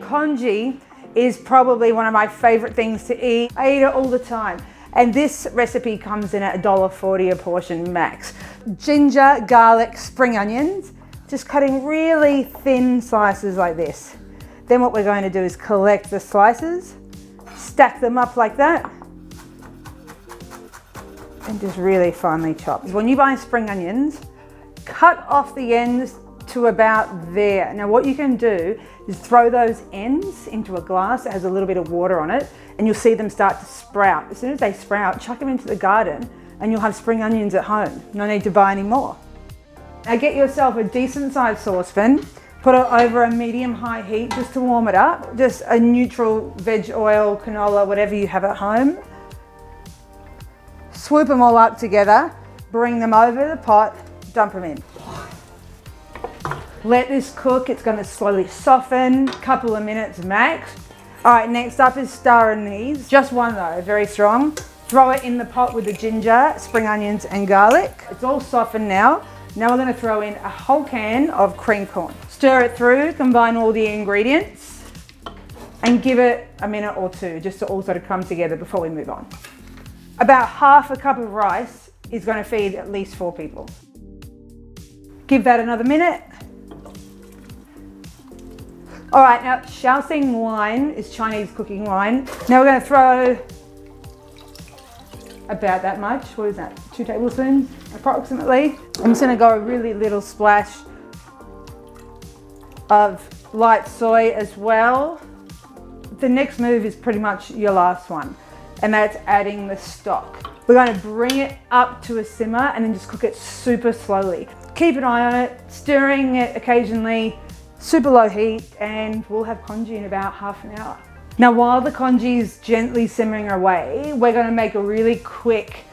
Congee is probably one of my favorite things to eat. I eat it all the time. And this recipe comes in at $1.40 a portion max. Ginger, garlic, spring onions, just cutting really thin slices like this. Then what we're going to do is collect the slices, stack them up like that, and just really finely chop. When you buy spring onions, cut off the ends to about there. Now what you can do is throw those ends into a glass that has a little bit of water on it, and you'll see them start to sprout. As soon as they sprout, chuck them into the garden and you'll have spring onions at home. No need to buy any more. Now get yourself a decent sized saucepan, put it over a medium-high heat just to warm it up. Just a neutral veg oil, canola, whatever you have at home. Swoop them all up together, bring them over the pot, dump them in. Let this cook, it's gonna slowly soften, couple of minutes max. All right, next up is stirring these. Just one though, very strong. Throw it in the pot with the ginger, spring onions and garlic. It's all softened now. Now we're gonna throw in a whole can of cream corn. Stir it through, combine all the ingredients and give it a minute or two just to all sort of come together before we move on. About half a cup of rice is gonna feed at least 4 people. Give that another minute. All right, now Shaoxing wine is Chinese cooking wine. Now we're gonna throw about that much. What is that? 2 tablespoons approximately. I'm just gonna go a really little splash of light soy as well. The next move is pretty much your last one, and that's adding the stock. We're gonna bring it up to a simmer and then just cook it super slowly. Keep an eye on it, stirring it occasionally, super low heat, and we'll have congee in about half an hour. Now while the congee is gently simmering away, we're gonna make a really quick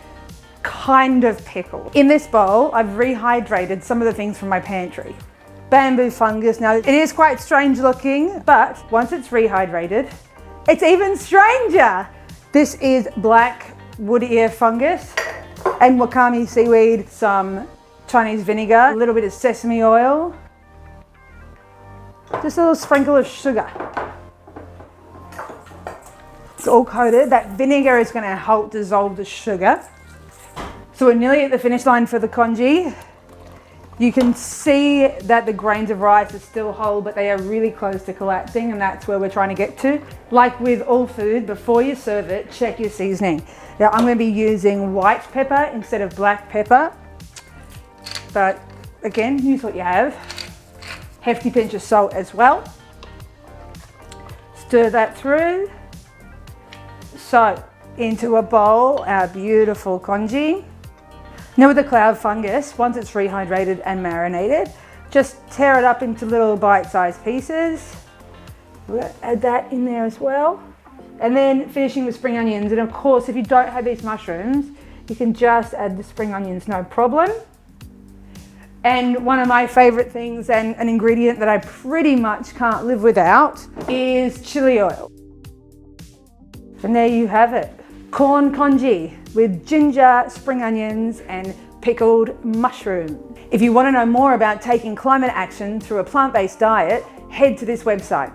kind of pickle. In this bowl, I've rehydrated some of the things from my pantry. Bamboo fungus. Now it is quite strange looking, but once it's rehydrated, it's even stranger. This is black wood ear fungus and wakame seaweed, some Chinese vinegar, a little bit of sesame oil, just a little sprinkle of sugar. It's all coated. That vinegar is going to help dissolve the sugar. So we're nearly at the finish line for the congee. You can see that the grains of rice are still whole, but they are really close to collapsing, and that's where we're trying to get to. Like with all food, before you serve it, check your seasoning. Now I'm going to be using white pepper instead of black pepper, but again, use what you have. Hefty pinch of salt as well. Stir that through. So into a bowl, our beautiful congee. Now with the cloud fungus, once it's rehydrated and marinated, just tear it up into little bite-sized pieces. We're going to add that in there as well. And then finishing with spring onions. And of course, if you don't have these mushrooms, you can just add the spring onions, no problem. And one of my favorite things, and an ingredient that I pretty much can't live without, is chili oil. And there you have it. Corn congee with ginger, spring onions, and pickled mushroom. If you want to know more about taking climate action through a plant-based diet, head to this website.